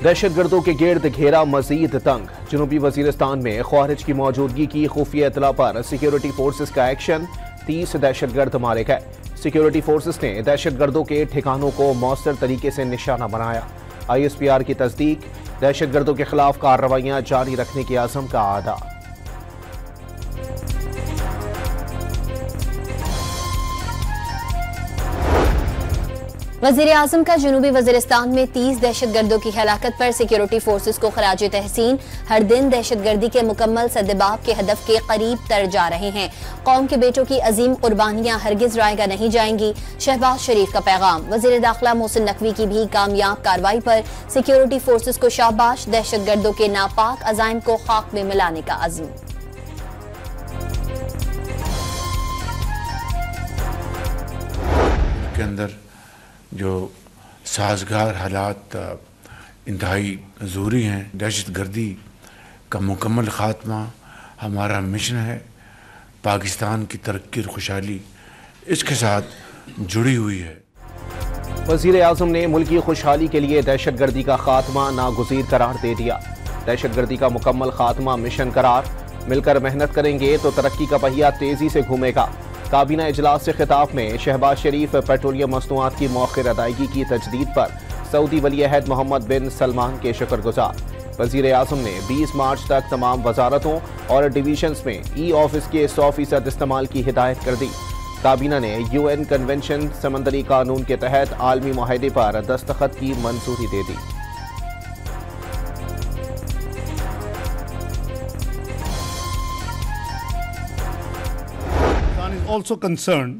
दहशतगर्दों के गिर्द घेरा मजीद तंग। जनूबी वजीरिस्तान में ख्वारिज की मौजूदगी की खुफिया इतला पर सिक्योरिटी फोर्सेस का एक्शन। 30 दहशतगर्द मारे गए। सिक्योरिटी फोर्सेस ने दहशतगर्दों के ठिकानों को मौसर तरीके से निशाना बनाया। ISPR की तस्दीक, दहशतगर्दों के खिलाफ कार्रवाइयां जारी रखने के आज़म का आदा। वज़ीर आज़म का जनूबी वज़ीरिस्तान में 30 दहशतगर्दों की हलाकत पर सिक्योरिटी फोर्सेस को खराज तहसीन। हर दिन दहशतगर्दी के मुकम्मल सद्दबाब के हदफ के करीब तर जा रहे हैं। कौम के बेटों की अजीम कुर्बानियां हरगिज रायगा नहीं जाएंगी। शहबाज शरीफ का पैगाम। वज़ीर दाखिला मोहसिन नकवी की भी कामयाब कार्रवाई पर सिक्योरिटी फोर्सेस को शाबाश। दहशतगर्दों के नापाक अज़ाइम को खाक में मिलाने का अज़्म। के अंदर जो साजगार हालात इंतहाई ज़रूरी हैं। दहशतगर्दी का मुकम्मल ख़ात्मा हमारा मिशन है। पाकिस्तान की तरक्की और खुशहाली इसके साथ जुड़ी हुई है। वज़ीर आज़म ने मुल्की खुशहाली के लिए दहशतगर्दी का खात्मा नागुज़ीर करार दे दिया। दहशतगर्दी का मुकम्मल खात्मा मिशन करार। मिलकर मेहनत करेंगे तो तरक्की का पहिया तेज़ी से घूमेगा। काबीना इजलास से खिताब में शहबाज शरीफ पेट्रोलियम मसनूआत की मौखिर अदायगी की तजदीद पर सऊदी वली अहद मोहम्मद बिन सलमान के शुक्रगुजार। वज़ीर आज़म ने 20 मार्च तक तमाम वजारतों और डिवीजन्स में ऑफिस के 100% इस्तेमाल की हिदायत कर दी। काबीना ने UN कन्वेंशन समंदरी कानून के तहत आलमी मुआहदे पर दस्तखत की मंजूरी दे दी। Also concerned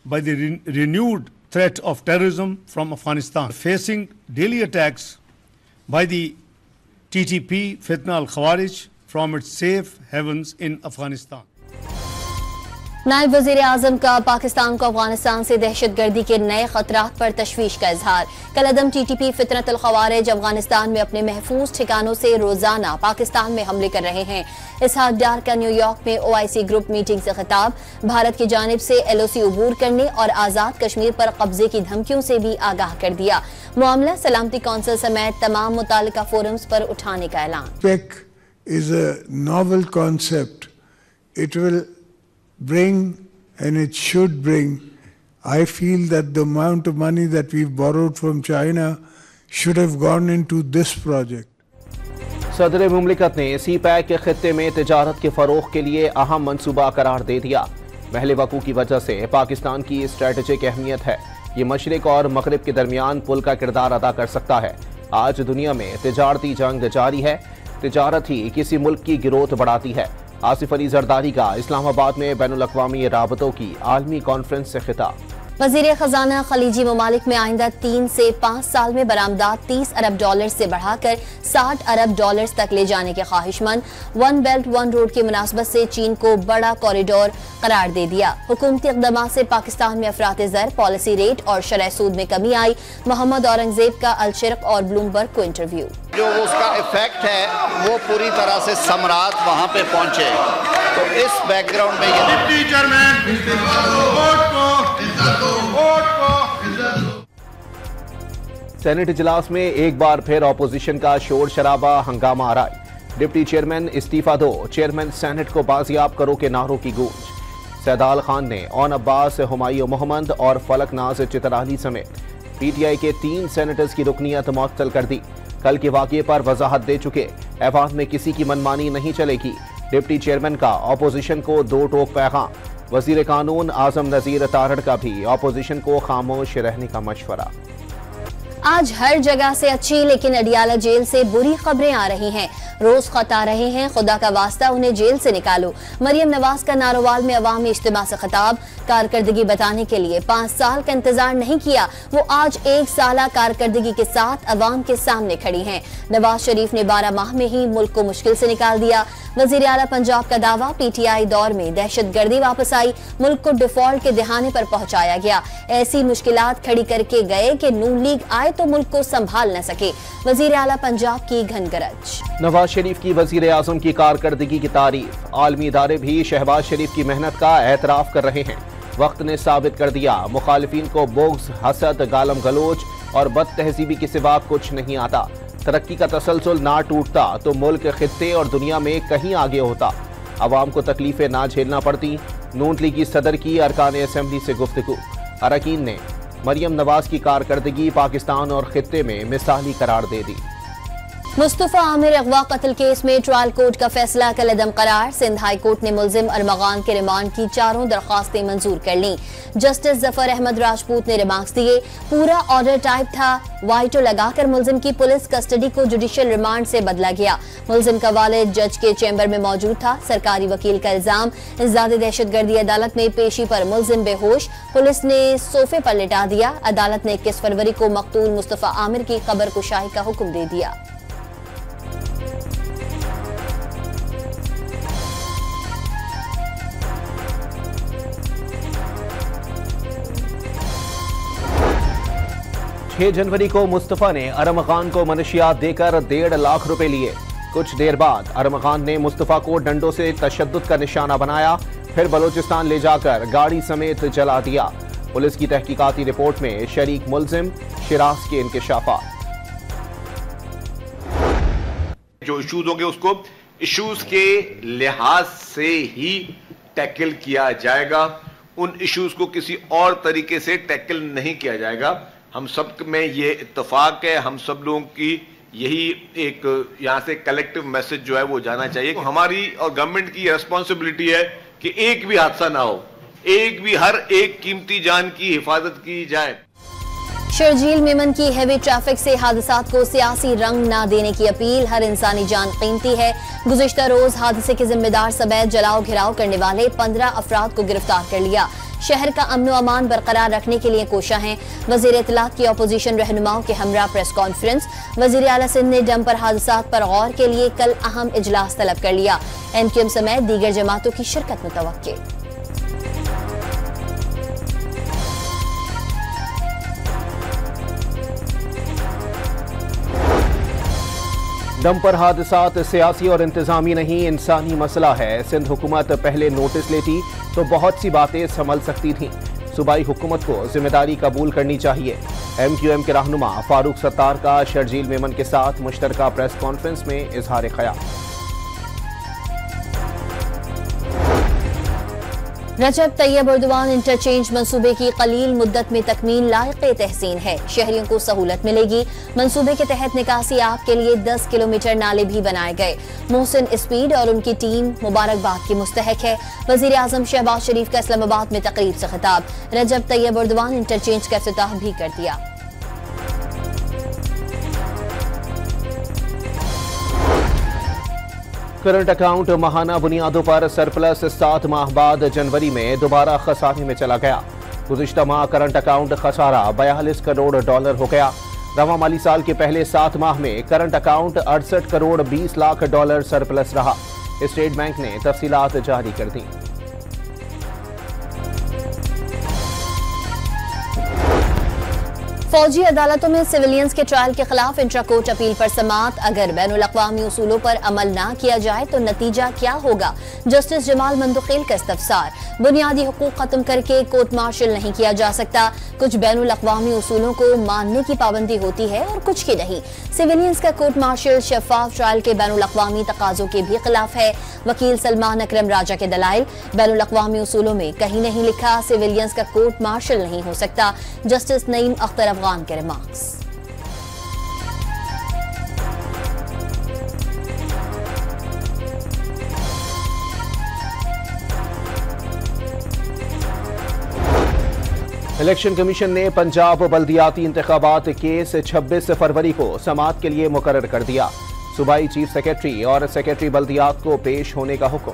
by the renewed threat of terrorism from Afghanistan, facing daily attacks by the TTP Fitna al-Khawarij from its safe havens in Afghanistan. नायब वज़ीर आज़म का पाकिस्तान को अफगानिस्तान से दहशतगर्दी के नए खतरात पर तशवीश का इजहार। कलअदम TTP फितनत अल ख़वारिज अफगानिस्तान में अपने महफूज ठिकानों से रोजाना पाकिस्तान में हमले कर रहे हैं। इसहाक डार का न्यूयॉर्क में OIC ग्रुप मीटिंग से खिताब। भारत की जानिब से LOC अबूर करने और आज़ाद कश्मीर पर कब्जे की धमकियों से भी आगाह कर दिया। मामला सलामती कौंसिल समेत तमाम मुतालिका फोरम्स पर उठाने का ऐलान। PEC is a novel concept. It will bring, and it should bring, I feel that the amount of money that we've borrowed from China should have gone into this project. सदर मुमलिकत ने CPEC के खित्ते में तिजारत के फरोग के लिए अहम मंसूबा करार दे दिया। महल वकू की वजह से पाकिस्तान की स्ट्रेटेजिक अहमियत है। ये मशरिक और मगरिब के दरमियान पुल का किरदार अदा कर सकता है। आज दुनिया में तिजारती जंग जारी है। तिजारत ही किसी मुल्क की गिरोथ बढ़ाती है। आसिफ अली जरदारी का इस्लामाबाद में बैनुल-अक़वामी राबतों की आलमी कॉन्फ्रेंस से खिताब। वज़ीर ख़जाना खलीजी ममालिक में आइंदा 3 से 5 साल में बरामदात $30 अरब से बढ़ाकर $60 अरब तक ले जाने के ख्वाहिशमंद। वन बेल्ट वन रोड की मुनासबत से चीन को बड़ा कॉरिडोर करार दे दिया। हुकूमती इक़दामात से पाकिस्तान में अफरात ज़र, पॉलिसी रेट और शरह सूद में कमी आई। मोहम्मद औरंगजेब का अल-शर्क़ और ब्लूमबर्ग को इंटरव्यू। जो उसका इफेक्ट है वो पूरी तरह से सम्राट वहाँ पे पहुँचे, तो इस बैकग्राउंड में सेनेट इजलास में एक बार फिर ऑपोजिशन का शोर शराबा, हंगामा आराई। डिप्टी चेयरमैन इस्तीफा दो, चेयरमैन सेनेट को बाजियाब करो के नारों की गूंज। सैदाल खान ने ओन अब्बास, हुमायूं मोहम्मद और फलक नाज चितराली समेत PTI के 3 सेनेटर्स की रुकनियत मुअत्तल कर दी। कल के वाक़ये पर वजाहत दे चुके, ऐवान में किसी की मनमानी नहीं चलेगी। डिप्टी चेयरमैन का ऑपोजिशन को 2 टोक पैगाम। वज़ीर कानून आज़म नज़ीर तारड़ का भी ऑपोजिशन को खामोश रहने का मशवरा। आज हर जगह से अच्छी लेकिन अडियाला जेल से बुरी खबरें आ रही हैं। रोज खत आ रहे हैं, खुदा का वास्ता उन्हें जेल से निकालो। मरियम नवाज का नारोवाल में अवामी इज्तिमा से खिताब। कारकर्दगी बताने के लिए 5 साल का इंतजार नहीं किया, वो आज 1 साला कारकर्दगी के साथ अवाम के सामने खड़ी हैं। नवाज शरीफ ने 12 माह में ही मुल्क को मुश्किल से निकाल दिया। वजीर आला पंजाब का दावा, PTI दौर में दहशतगर्दी वापस आई, मुल्क को डिफॉल्ट के दहाने पर पहुंचाया गया। ऐसी मुश्किलात खड़ी करके गए कि नून लीग आए तो मुल्क को संभाल न सके। वजीर आला पंजाब की घनगरज। नवाज शरीफ की वजीर आजम की कारकर्दगी की तारीफ। आलमी इदारे भी शहबाज शरीफ की मेहनत का एतराफ कर रहे हैं। वक्त ने साबित कर दिया, मुखालिफिन को बोग्स, हसद, गालम गलोच और बद तहजीबी के सिवा कुछ नहीं आता। तरक्की का तसलसल ना टूटता तो मुल्क खित्ते और दुनिया में कहीं आगे होता। अवाम को तकलीफें ना झेलना पड़ती। नून लीग की सदर की अरकान असेंबली से गुफ्तगू। अरकान ने मरियम नवाज की कारकर्दगी पाकिस्तान और खित्ते में मिसाली करार दे दी। मुस्तफा आमिर अगवा कत्ल केस में ट्रायल कोर्ट का फैसला कलअदम करार। सिंध हाई कोर्ट ने मुलजिम अरमगान के रिमांड की 4 दरख्वास्तें मंजूर कर लीं। जस्टिस जफर अहमद राजपूत ने रिमार्क्स दिए। पूरा ऑर्डर टाइप था। वाइटो लगाकर मुलजिम की पुलिस कस्टडी को जुडिशियल रिमांड से बदला गया। मुलजिम का वालिद जज के चैम्बर में मौजूद था। सरकारी वकील का इल्जाम, इज़ाद दहशतगर्दी अदालत में पेशी पर मुलजिम बेहोश, पुलिस ने सोफे पर लिटा दिया। अदालत ने 21 फरवरी को मकतूल मुस्तफा आमिर की कब्र कुशाई का हुक्म दे दिया। जनवरी को मुस्तफा ने अरमगान को मनशियात देकर 1.5 लाख रुपए लिए। कुछ देर बाद अरमगान ने मुस्तफा को डंडों से तशद्दुद का निशाना बनाया, फिर बलोचिस्तान ले जाकर गाड़ी समेत जला दिया। पुलिस की तहकीकाती रिपोर्ट में शरीक मुलजिम शिराज के इंकशाफात। जो इश्यूज होंगे उसको इश्यूज के लिहाज से ही टैकल किया जाएगा। उन इश्यूज को किसी और तरीके से टैकल नहीं किया जाएगा। हम सब में ये इत्तेफाक है, हम सब लोगों की यही एक यहाँ से कलेक्टिव मैसेज जो है वो जाना चाहिए। हमारी और गवर्नमेंट की रेस्पॉन्सिबिलिटी है कि एक भी हादसा ना हो, हर एक कीमती जान की हिफाजत की जाए। शर्जील मेमन की हैवी ट्रैफिक से हादसात को सियासी रंग न देने की अपील। हर इंसानी जान कीमती है। गुज़िश्ता रोज हादसे के जिम्मेदार समेत जलाओ घिराव करने वाले 15 अफराद को गिरफ्तार कर लिया। शहर का अमन व अमान बरकरार रखने के लिए कोशा है। वजीर इत्तलात की अपोजिशन रहनुमाओं के हमरा प्रेस कॉन्फ्रेंस। वजीर आला सिंध ने डंपर हादसात पर गौर के लिए कल अहम इजलास तलब कर लिया। MQM समेत दीगर जमातों की शिरकत मुतवक्के। डंपर हादसात सियासी और इंतजामी नहीं, इंसानी मसला है। सिंध हुकूमत पहले नोटिस लेती तो बहुत सी बातें संभल सकती थीं। सूबाई हुकूमत को जिम्मेदारी कबूल करनी चाहिए। MQM के रहनुमा फारूक सत्तार का शर्जील मेमन के साथ मुश्तरका प्रेस कॉन्फ्रेंस में इजहार ख्याल। रजब तैयब उर्दवान इंटरचेंज मंसूबे की कलील मुद्दत में तकमील लायक तहसीन है। शहरियों को सहूलत मिलेगी। मंसूबे के तहत निकासी आप के लिए 10 किलोमीटर नाले भी बनाए गए। मोहसिन स्पीड और उनकी टीम मुबारकबाद की मुस्तहक है। वजीर आजम शहबाज शरीफ का इस्लामाबाद में तकरीब से खिताब। रजब तैयब उर्दवान इंटरचेंज का इफ्तिताह भी कर दिया। करंट अकाउंट माहाना बुनियादों पर सरप्लस 7 माह बाद जनवरी में दोबारा खसारे में चला गया। गुज़िश्ता माह करंट अकाउंट खसारा $42 करोड़ हो गया। रवा माली साल के पहले 7 माह में current account $68 crore 20 lakh surplus रहा। स्टेट बैंक ने तफसीलात जारी कर दी। फौजी अदालतों में सिविलियंस के ट्रायल के खिलाफ इंट्रा कोर्ट अपील पर समाअत। अगर बैनुल-अक़वामी उसूलों पर अमल ना किया जाए तो नतीजा क्या होगा? जस्टिस जमाल मंदुखेल का इस्तफसार। बुनियादी हुकूक खत्म करके कोर्ट मार्शल नहीं किया जा सकता। कुछ बैनुल-अक़वामी उसूलों को मानने की पाबंदी होती है और कुछ की नहीं। सिविलियंस का कोर्ट मार्शल शफाफ ट्रायल के बैनुल-अक़वामी तकाज़ों के भी खिलाफ है। वकील सलमान अकरम राजा के दलाइल। बैनुल-अक़वामी उसूलों में कहीं नहीं लिखा सिविलियंस का कोर्ट मार्शल नहीं हो सकता। जस्टिस नईम अख्तर अफगान के रिमार्क्स। इलेक्शन कमीशन ने पंजाब बल्दियाती इंतखाबात केस 26 फरवरी को समाअत के लिए मुकर्रर कर दिया। सूबाई चीफ सेक्रेटरी और सेक्रेटरी बल्दियात को पेश होने का हुक्म।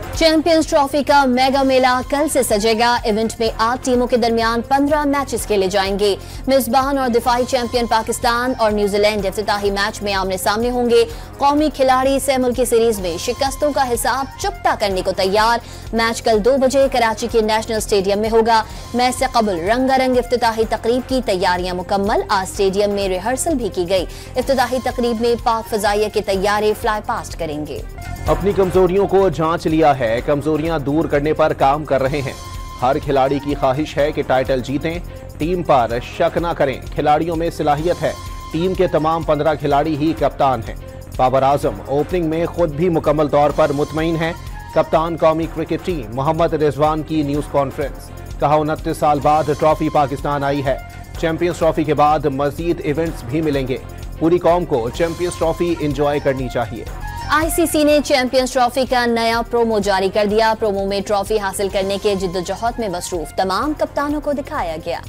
चैंपियंस ट्रॉफी का मेगा मेला कल से सजेगा। इवेंट में 8 टीमों के दरमियान 15 मैचेस खेले जाएंगे। मेजबान और दिफाई चैंपियन पाकिस्तान और न्यूजीलैंड इफ्तिताही मैच में आमने सामने होंगे। कौमी खिलाड़ी सह मुल्की सीरीज में शिकस्तों का हिसाब चुकता करने को तैयार। मैच कल 2 बजे कराची के नेशनल स्टेडियम में होगा। मैच से कबल रंगारंग इफ्तिताही तकरीब की तैयारियां मुकम्मल। आज स्टेडियम में रिहर्सल भी की गई। इफ्तिताही तकरीब में पाक फजाइया के तैयारे फ्लाई पास्ट करेंगे। अपनी कमजोरियों को जांच लिया है, कमजोरियां दूर करने पर काम कर रहे हैं। हर खिलाड़ी की ख्वाहिश है कि टाइटल जीतें। टीम पर शक न करें, खिलाड़ियों में सलाहियत है। टीम के तमाम 15 खिलाड़ी ही कप्तान हैं। बाबर आजम ओपनिंग में खुद भी मुकम्मल तौर पर मुतमईन हैं। कप्तान कौमी क्रिकेट टीम मोहम्मद रिजवान की न्यूज कॉन्फ्रेंस, कहा 29 साल बाद ट्रॉफी पाकिस्तान आई है। चैंपियंस ट्रॉफी के बाद मजीद इवेंट्स भी मिलेंगे। पूरी कौम को चैंपियंस ट्रॉफी एंजॉय करनी चाहिए। आईसीसी ने चैंपियंस ट्रॉफी का नया प्रोमो जारी कर दिया। प्रोमो में ट्रॉफी हासिल करने के जिद्दोजहद में मसरूफ तमाम कप्तानों को दिखाया गया।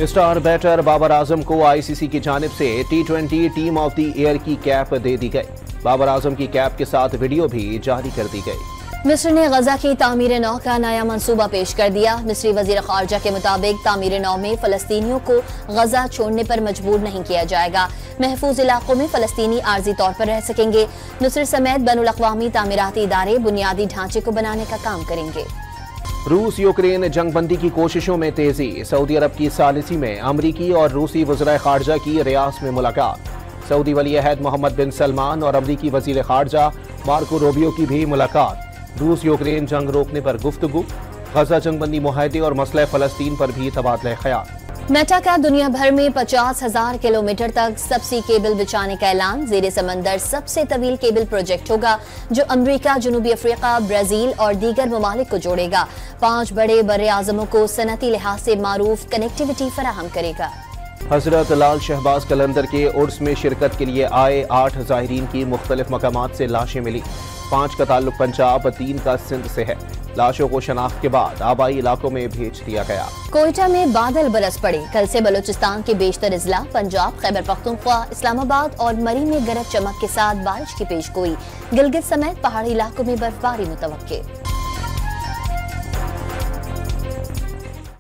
स्टार बैटर बाबर आजम को आईसीसी की जानिब से T20 team of the year की कैप दे दी गई। बाबर आजम की कैप के साथ वीडियो भी जारी कर दी गई। मिस्र ने गजा की तामीर नौ का नया मंसूबा पेश कर दिया। मिस्री वजीर खारजा के मुताबिक तामीर नौ में फलस्तीनियों को गजा छोड़ने पर मजबूर नहीं किया जाएगा। महफूज इलाकों में फलस्तीनी आर्जी तौर पर रह सकेंगे। मिस्र समेत बैनुल अक़वामी तामीराती इदारे बुनियादी ढांचे को बनाने का काम करेंगे। रूस यूक्रेन जंगबंदी की कोशिशों में तेजी। सऊदी अरब की सालिसी में अमरीकी और रूसी वज़ीर खारजा की रियाद में मुलाकात। सऊदी वली अहद मोहम्मद बिन सलमान और अमरीकी वज़ीर खारजा मार्को रूबियो की भी मुलाकात। रूस यूक्रेन जंग रोकने पर गुफ्तगू। गजा जंगबंदी मुआहदे और मसला फ़लस्तीन पर भी तबादला ख्याल। मेटा का दुनिया भर में 50,000 किलोमीटर तक सबसी केबल बिछाने का ऐलान। ज़ेरे समंदर सबसे तवील केबल प्रोजेक्ट होगा जो अमरीका, जनूबी अफ्रीका, ब्राजील और दीगर ममालिक को जोड़ेगा। 5 बड़े बर्रे आज़मों को सनती लिहाज से मारूफ कनेक्टिविटी फराहम करेगा। हजरत लाल शहबाज कलंदर के उर्स में शिरकत के लिए आए 8 ज़ाहिरीन की मुख्तलिफ मकामात से लाशें मिली। 5 का ताल्लुक पंजाब, 3 का सिंध से है। लाशों को शनाख्त के बाद आबाई इलाकों में भेज दिया गया। कोयटा में बादल बरस पड़े। कल से बलूचिस्तान के बेशतर इजला, पंजाब, खैबर पख्तूनख्वा, इस्लामाबाद और मरी में गरज चमक के साथ बारिश की पेशगोई। गिलगित समेत पहाड़ी इलाकों में बर्फबारी मुतवक्के।